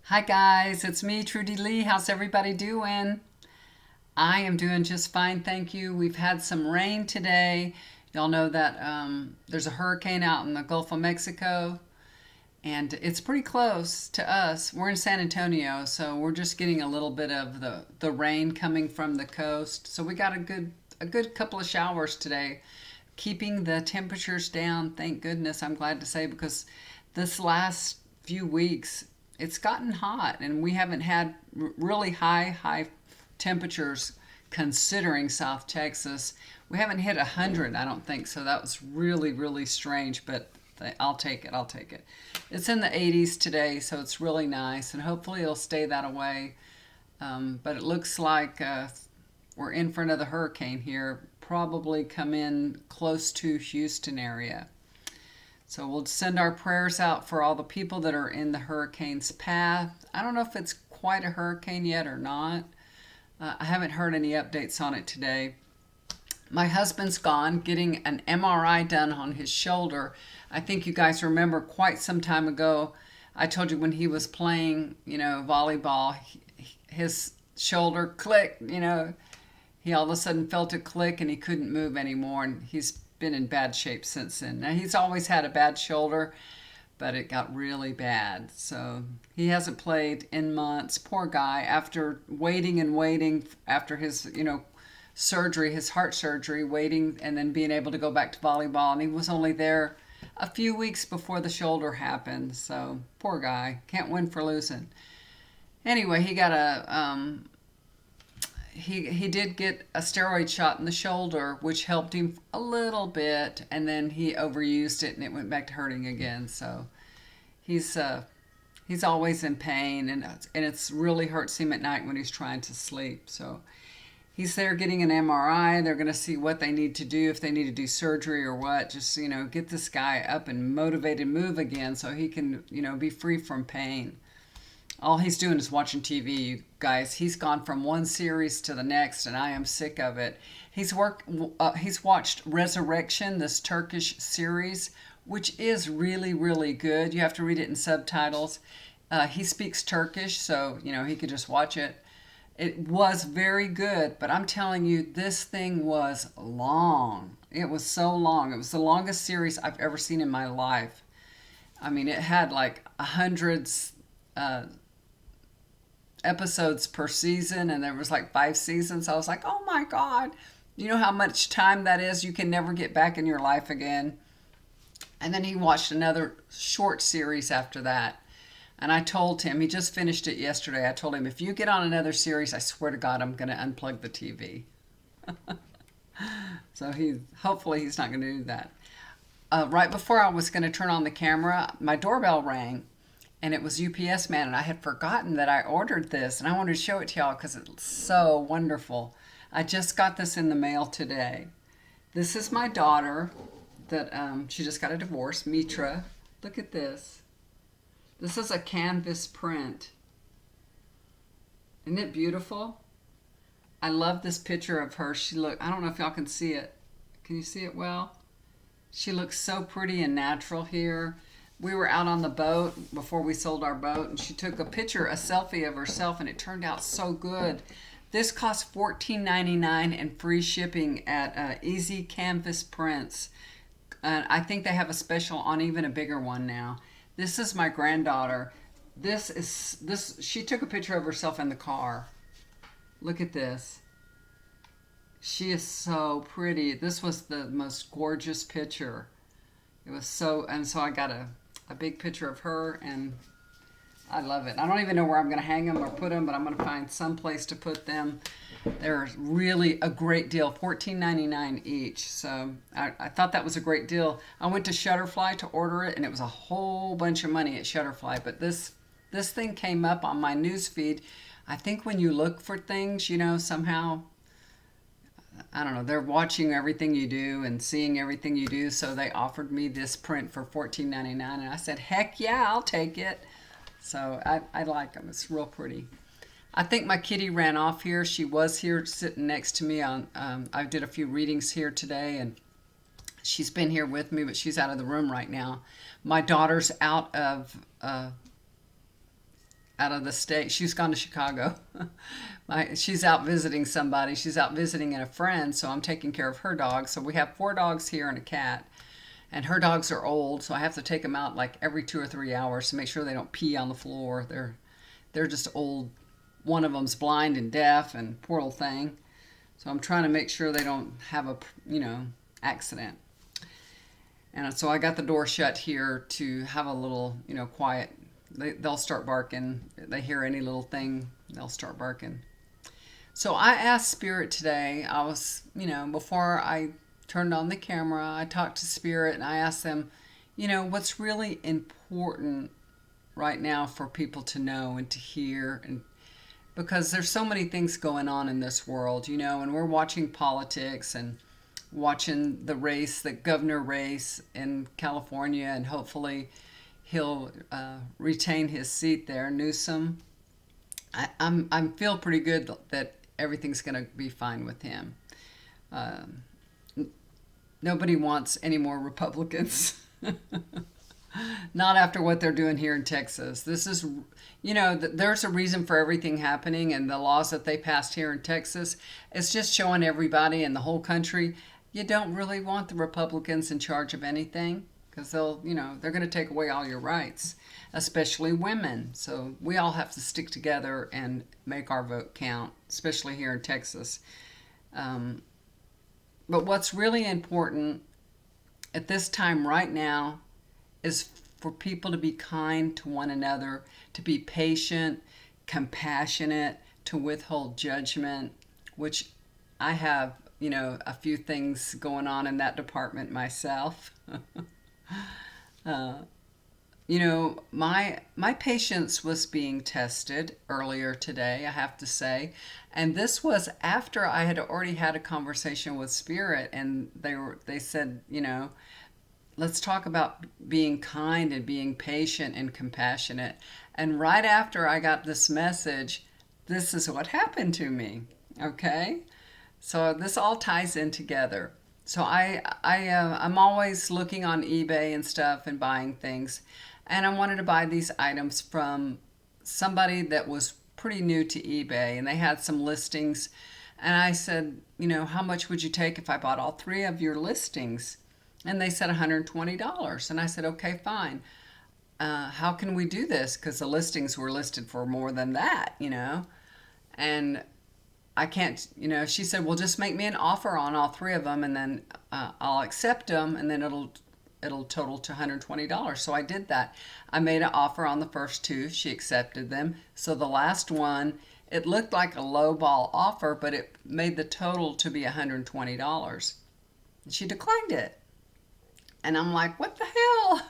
Hi guys, it's me, Trudy Lee. How's everybody doing? I am doing just fine, thank you. We've had some rain today. Y'all know that there's a hurricane out in the Gulf of Mexico, and it's pretty close to us. We're in San Antonio, so we're just getting a little bit of the rain coming from the coast. So we got a good couple of showers today, keeping the temperatures down. Thank goodness, I'm glad to say, because this last few weeks it's gotten hot, and we haven't had really high temperatures considering South Texas. We haven't hit 100, I don't think, so that was really strange, but I'll take it. I'll take it. It's in the 80s today, so it's really nice, and hopefully it'll stay that way. But it looks like we're in for another hurricane here, probably come in close to Houston area. So we'll send our prayers out for all the people that are in the hurricane's path. I don't know if it's quite a hurricane yet or not. I haven't heard any updates on it today. My husband's gone getting an MRI done on his shoulder. I think you guys remember quite some time ago, I told you when he was playing, volleyball, his shoulder clicked, he all of a sudden felt it click and he couldn't move anymore. And he's been in bad shape since then. Now, he's always had a bad shoulder, but it got really bad. So he hasn't played in months. Poor guy, after waiting and waiting after his, surgery, his heart surgery, waiting and then being able to go back to volleyball. And he was only there a few weeks before the shoulder happened. So poor guy, can't win for losing. Anyway, he got he did get a steroid shot in the shoulder, which helped him a little bit, and then he overused it and it went back to hurting again. So he's he's always in pain, and it's really hurts him at night when he's trying to sleep. So he's there getting an MRI. They're going to see what they need to do, if they need to do surgery or what. Just get this guy up and motivated, move again, so he can be free from pain. All he's doing is watching TV, you guys. He's gone from one series to the next, and I am sick of it. He's watched Resurrection, this Turkish series, which is really good. You have to read it in subtitles. He speaks Turkish, so he could just watch it. It was very good, but I'm telling you, this thing was long. It was so long. It was the longest series I've ever seen in my life. I mean, it had like hundreds episodes per season, and there was like 5 seasons. I was like, oh my god, you know how much time that is? You can never get back in your life again. And then he watched another short series after that, and I told him, he just finished it yesterday, I told him, if you get on another series, I swear to god I'm going to unplug the TV. So hopefully he's not going to do that. Right before I was going to turn on the camera, my doorbell rang, and it was UPS man, and I had forgotten that I ordered this, and I wanted to show it to y'all because it's so wonderful. I just got this in the mail today. This is my daughter that she just got a divorce, Mitra. Look at this. This is a canvas print. Isn't it beautiful? I love this picture of her. I don't know if y'all can see it. Can you see it well? She looks so pretty and natural here. We were out on the boat before we sold our boat, and she took a selfie of herself, and it turned out so good. This cost $14.99 and free shipping at Easy Canvas Prints. I think they have a special on even a bigger one now. This is my granddaughter. She took a picture of herself in the car. Look at this. She is so pretty. This was the most gorgeous picture. It was so I got a big picture of her, and I love it. I don't even know where I'm going to hang them or put them, but I'm going to find some place to put them. They're really a great deal, $14.99 each. So I thought that was a great deal. I went to Shutterfly to order it, and it was a whole bunch of money at Shutterfly. But this thing came up on my news feed. I think when you look for things, somehow, I don't know, they're watching everything you do and seeing everything you do, so they offered me this print for $14.99, and I said, heck yeah, I'll take it. So I like them. It's real pretty. I think my kitty ran off here. She was here sitting next to me. I did a few readings here today, and she's been here with me, but she's out of the room right now. My daughter's out of out of the state. She's gone to Chicago. She's out visiting somebody. She's out visiting a friend, so I'm taking care of her dog. So we have 4 dogs here and a cat. And her dogs are old, so I have to take them out like every 2 or 3 hours to make sure they don't pee on the floor. They're just old. One of them's blind and deaf, and poor little thing. So I'm trying to make sure they don't have a accident. And so I got the door shut here to have a little quiet. They'll start barking. They hear any little thing, they'll start barking. So I asked Spirit today. I was before I turned on the camera, I talked to Spirit and I asked them, what's really important right now for people to know and to hear, and because there's so many things going on in this world, and we're watching politics and watching the governor race in California, and hopefully he'll retain his seat there, Newsom. I'm feel pretty good that everything's going to be fine with him. Nobody wants any more Republicans. Not after what they're doing here in Texas. This is, there's a reason for everything happening, and the laws that they passed here in Texas, it's just showing everybody in the whole country, you don't really want the Republicans in charge of anything, because they're going to take away all your rights, especially women. So we all have to stick together and make our vote count, especially here in Texas. But what's really important at this time right now is for people to be kind to one another, to be patient, compassionate, to withhold judgment, which I have, a few things going on in that department myself. My patience was being tested earlier today, I have to say, and this was after I had already had a conversation with Spirit, and they said, let's talk about being kind and being patient and compassionate. And right after I got this message, this is what happened to me. Okay, so this all ties in together. So I'm always looking on eBay and stuff and buying things. And I wanted to buy these items from somebody that was pretty new to eBay, and they had some listings. And I said, how much would you take if I bought all 3 of your listings? And they said $120. And I said, okay, fine. How can we do this? Because the listings were listed for more than that, And I can't, she said, well, just make me an offer on all 3 of them, and then I'll accept them, and then it'll total to $120. So I did that. I made an offer on the first 2. She accepted them. So the last one, it looked like a low ball offer, but it made the total to be $120. She declined it. And I'm like, what the hell?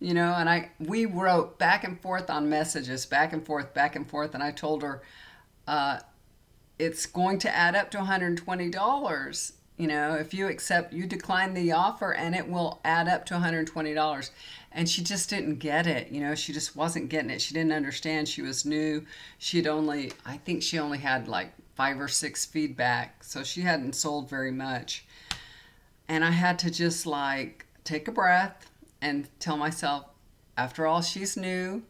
And we wrote back and forth on messages, back and forth, and I told her, it's going to add up to $120. If you decline the offer, and it will add up to $120. And she just didn't get it. She just wasn't getting it. She didn't understand. She was new. I think she only had like 5 or 6 feedback. So she hadn't sold very much. And I had to just take a breath and tell myself, after all, she's new.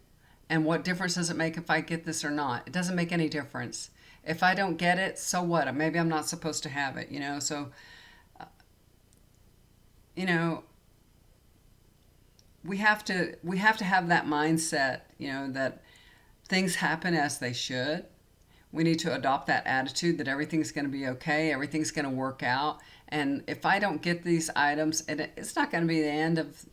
And what difference does it make if I get this or not? It doesn't make any difference. If I don't get it, so what? Maybe I'm not supposed to have it, So, we have to have that mindset, that things happen as they should. We need to adopt that attitude that everything's going to be okay, everything's going to work out. And if I don't get these items, it's not going to be the end of,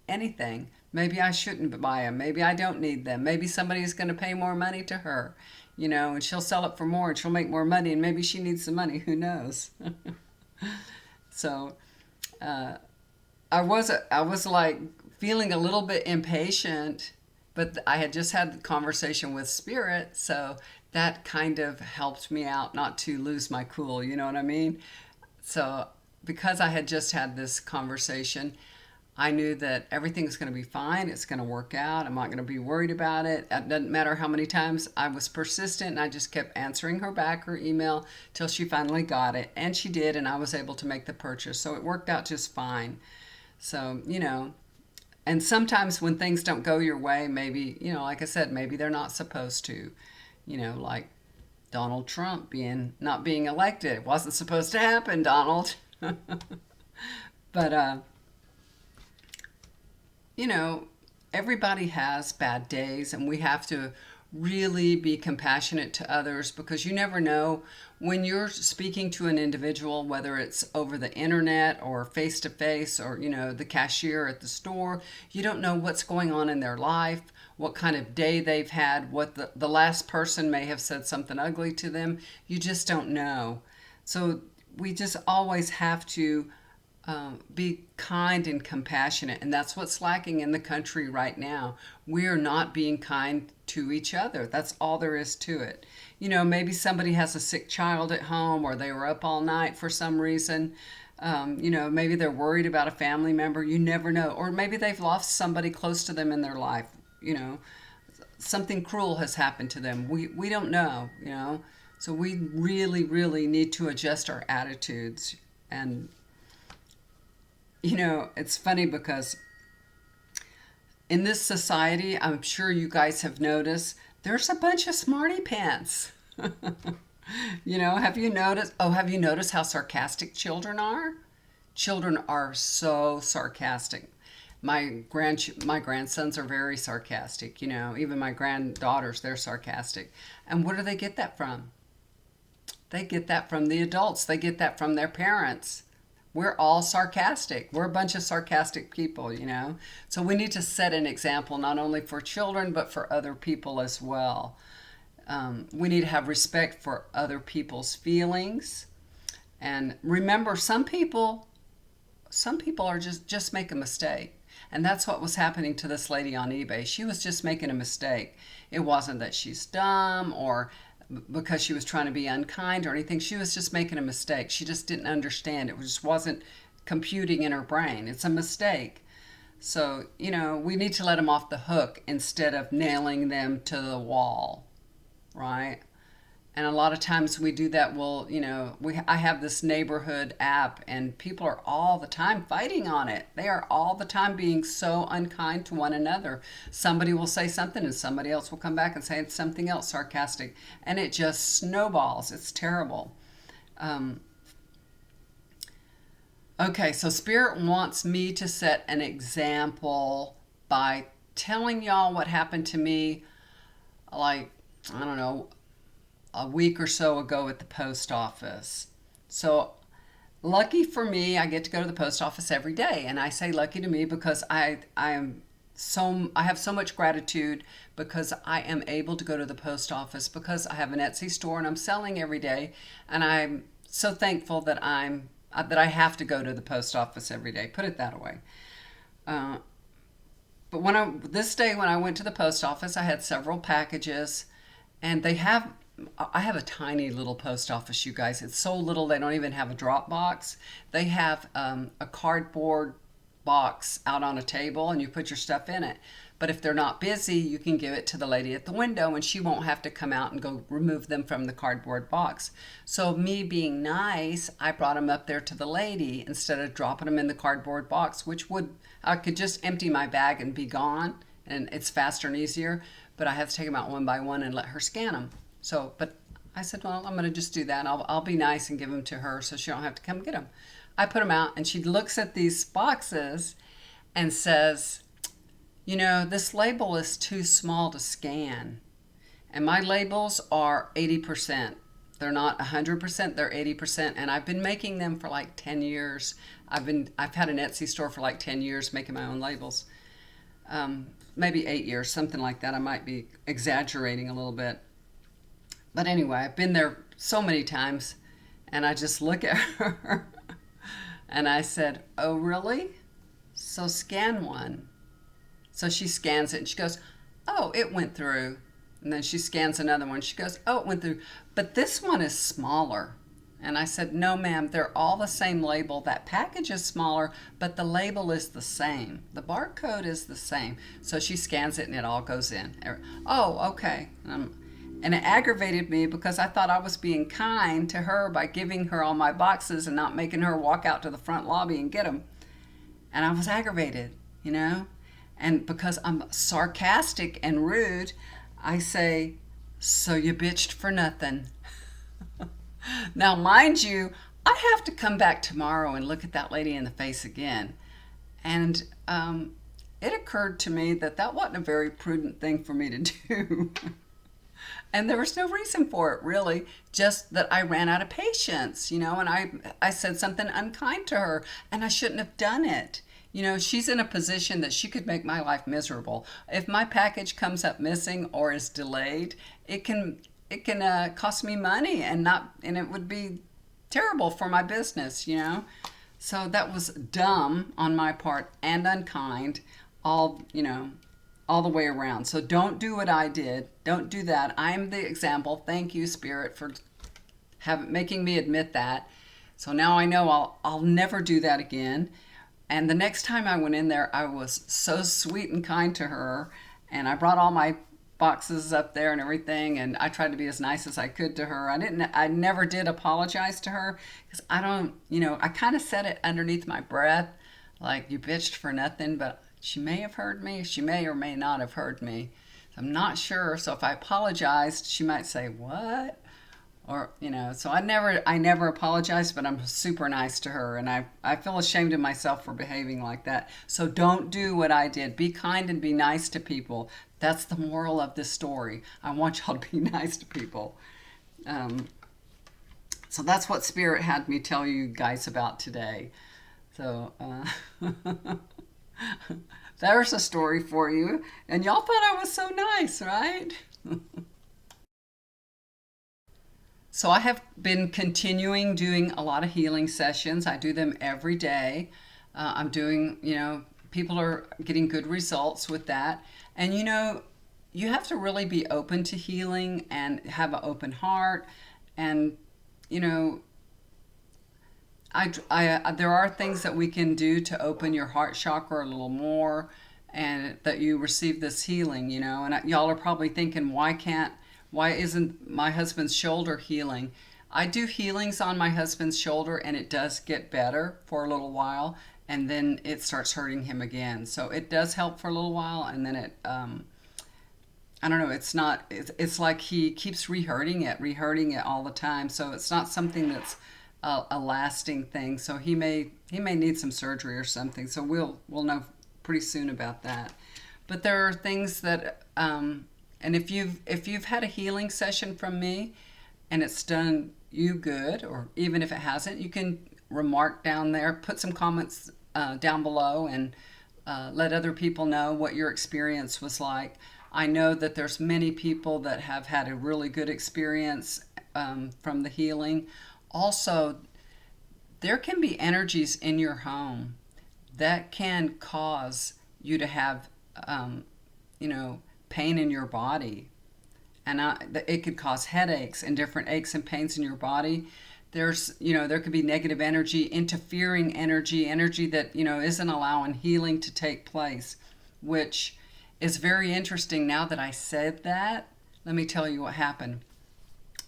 anything. Maybe I shouldn't buy them. Maybe I don't need them. Maybe somebody's going to pay more money to her, and she'll sell it for more, and she'll make more money, and maybe she needs the money. Who knows? So I was like feeling a little bit impatient, but I had just had the conversation with Spirit, so that kind of helped me out not to lose my cool, you know what I mean? So because I had just had this conversation, I knew that everything's going to be fine. It's going to work out. I'm not going to be worried about it. It doesn't matter how many times I was persistent, and I just kept answering her back, her email, till she finally got it. And she did, and I was able to make the purchase. So it worked out just fine. So, And sometimes when things don't go your way, maybe, like I said, maybe they're not supposed to, like Donald Trump not being elected. It wasn't supposed to happen, Donald. But you know, everybody has bad days, and we have to really be compassionate to others, because you never know when you're speaking to an individual, whether it's over the internet or face to face, or, the cashier at the store. You don't know what's going on in their life, what kind of day they've had, what the last person may have said something ugly to them. You just don't know. So we just always have to be kind and compassionate. And that's what's lacking in the country right now. We are not being kind to each other. That's all there is to it. Maybe somebody has a sick child at home, or they were up all night for some reason. Maybe they're worried about a family member. You never know. Or maybe they've lost somebody close to them in their life. Something cruel has happened to them. We don't know. So we really, really need to adjust our attitudes. And it's funny because in this society, I'm sure you guys have noticed, there's a bunch of smarty pants. Have you noticed? Oh, have you noticed how sarcastic children are? Children are so sarcastic. My grandsons are very sarcastic. Even my granddaughters, they're sarcastic. And where do they get that from? They get that from the adults. They get that from their parents. We're all sarcastic. We're a bunch of sarcastic people, So we need to set an example, not only for children, but for other people as well. We need to have respect for other people's feelings. And remember, some people are just make a mistake. And that's what was happening to this lady on eBay. She was just making a mistake. It wasn't that she's dumb or because she was trying to be unkind or anything. She was just making a mistake. She just didn't understand. It just wasn't computing in her brain. It's a mistake. So, we need to let them off the hook instead of nailing them to the wall, right? And a lot of times we do that. I have this neighborhood app, and people are all the time fighting on it. They are all the time being so unkind to one another. Somebody will say something and somebody else will come back and say something else sarcastic, and it just snowballs. It's terrible. Okay, so Spirit wants me to set an example by telling y'all what happened to me, like, I don't know, a week or so ago at the post office. So lucky for me, I get to go to the post office every day. And I say lucky to me because I have so much gratitude because I am able to go to the post office, because I have an Etsy store and I'm selling every day. And I'm so thankful that I have to go to the post office every day. Put it that way. But this day when I went to the post office, I had several packages, and I have a tiny little post office, you guys. It's so little they don't even have a drop box. They have a cardboard box out on a table, and you put your stuff in it. But if they're not busy, you can give it to the lady at the window, and she won't have to come out and go remove them from the cardboard box. So me being nice, I brought them up there to the lady instead of dropping them in the cardboard box, I could just empty my bag and be gone, and it's faster and easier. But I have to take them out one by one and let her scan them. But I said, well, I'm going to just do that. I'll be nice and give them to her so she don't have to come get them. I put them out, and she looks at these boxes and says, this label is too small to scan. And my labels are 80%. They're not 100%, they're 80%. And I've been making them for like 10 years. I've had an Etsy store for like 10 years making my own labels. Maybe 8 years, something like that. I might be exaggerating a little bit. But anyway, I've been there so many times, and I just look at her and I said, oh, really? So scan one. So she scans it and she goes, oh, it went through. And then she scans another one. She goes, oh, it went through. But this one is smaller. And I said, no, ma'am, they're all the same label. That package is smaller, but the label is the same. The barcode is the same. So she scans it and it all goes in. Oh, okay. And it aggravated me because I thought I was being kind to her by giving her all my boxes and not making her walk out to the front lobby and get them. And I was aggravated, And because I'm sarcastic and rude, I say, "So you bitched for nothing." Now, mind you, I have to come back tomorrow and look at that lady in the face again. And it occurred to me that that wasn't a very prudent thing for me to do. And there was no reason for it, really, just that I ran out of patience, and I said something unkind to her, and I shouldn't have done it. She's in a position that she could make my life miserable. If my package comes up missing or is delayed, it can cost me money, and it would be terrible for my business. So that was dumb on my part and unkind, all the way around. So don't do what I did. Don't do that. I'm the example. Thank you, Spirit, for making me admit that. So now I know I'll never do that again. And the next time I went in there, I was so sweet and kind to her, and I brought all my boxes up there and everything, and I tried to be as nice as I could to her. I never did apologize to her, because I don't, I kind of said it underneath my breath, like, you bitched for nothing, but she may have heard me. She may or may not have heard me. I'm not sure. So if I apologized, she might say, "What?" Or, so I never apologized, but I'm super nice to her, and I feel ashamed of myself for behaving like that. So don't do what I did. Be kind and be nice to people. That's the moral of this story. I want y'all to be nice to people. So that's what Spirit had me tell you guys about today. So there's a story for you. And y'all thought I was so nice, right? So I have been continuing doing a lot of healing sessions. I do them every day. I'm doing, people are getting good results with that. And you have to really be open to healing and have an open heart. And, there are things that we can do to open your heart chakra a little more, and that you receive this healing, and y'all are probably thinking, why isn't my husband's shoulder healing? I do healings on my husband's shoulder, and it does get better for a little while, and then it starts hurting him again. So it does help for a little while, and then it, I don't know, it's like he keeps rehurting it all the time. So it's not something that's a lasting thing. So he may need some surgery or something. So we'll know pretty soon about that. But there are things that, and if you've had a healing session from me and it's done you good, or even if it hasn't, you can remark down there, put some comments down below, and let other people know what your experience was like. I know that there's many people that have had a really good experience from the healing. Also, there can be energies in your home that can cause you to have, pain in your body. And it could cause headaches and different aches and pains in your body. There could be negative energy, interfering energy that, isn't allowing healing to take place, which is very interesting. Now that I said that, let me tell you what happened.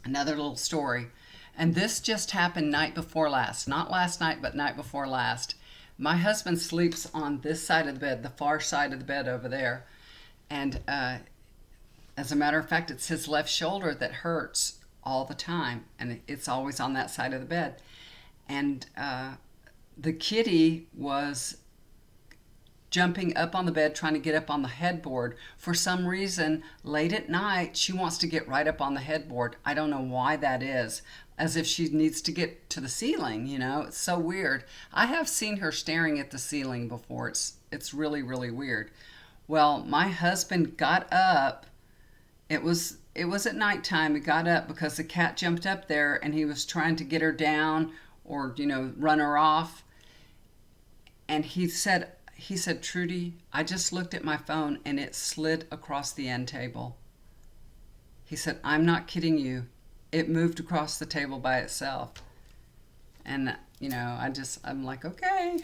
Another little story. And this just happened night before last. Not last night, but night before last. My husband sleeps on this side of the bed, the far side of the bed over there. And as a matter of fact, it's his left shoulder that hurts all the time. And it's always on that side of the bed. And the kitty was jumping up on the bed, trying to get up on the headboard. For some reason, late at night, she wants to get right up on the headboard. I don't know why that is. As if she needs to get to the ceiling, It's so weird. I have seen her staring at the ceiling before. It's really, really weird. Well, my husband got up. It was at nighttime. He got up because the cat jumped up there, and he was trying to get her down or, run her off. And he said, "Trudy, I just looked at my phone and it slid across the end table." He said, "I'm not kidding you. It moved across the table by itself." And, I'm like, okay.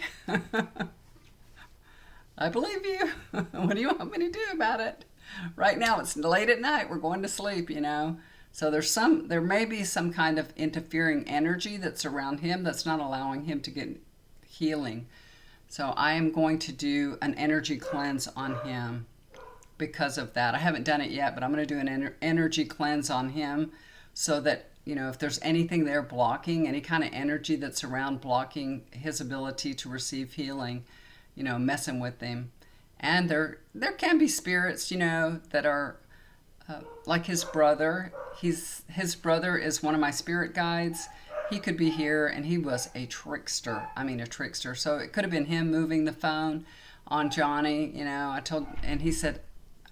I believe you. What do you want me to do about it? Right now, it's late at night. We're going to sleep, So there may be some kind of interfering energy that's around him that's not allowing him to get healing. So I am going to do an energy cleanse on him because of that. I haven't done it yet, but I'm going to do an energy cleanse on him so that, if there's anything there blocking, any kind of energy that's around blocking his ability to receive healing, messing with him. And there can be spirits, that are like his brother. His brother is one of my spirit guides. He could be here, and he was a trickster. I mean, a trickster. So it could have been him moving the phone on Johnny. And he said,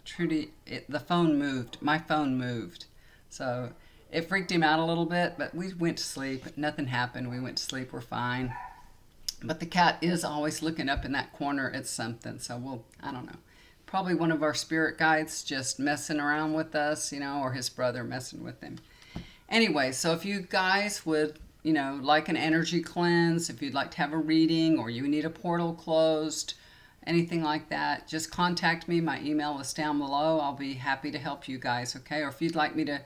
Trudy, the phone moved. My phone moved. So it freaked him out a little bit, but we went to sleep. Nothing happened. We went to sleep. We're fine. But the cat is always looking up in that corner at something. So I don't know. Probably one of our spirit guides just messing around with us, or his brother messing with him. Anyway, so if you guys would, like an energy cleanse, if you'd like to have a reading or you need a portal closed, anything like that, just contact me. My email is down below. I'll be happy to help you guys, okay? Or if you'd like me to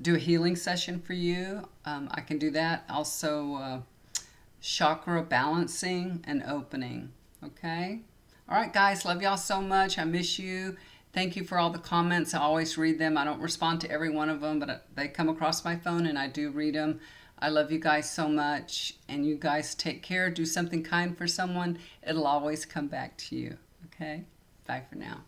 do a healing session for you, I can do that. Also, chakra balancing and opening, okay? All right, guys, love y'all so much. I miss you. Thank you for all the comments. I always read them. I don't respond to every one of them, but they come across my phone and I do read them. I love you guys so much, and you guys take care. Do something kind for someone. It'll always come back to you, okay? Bye for now.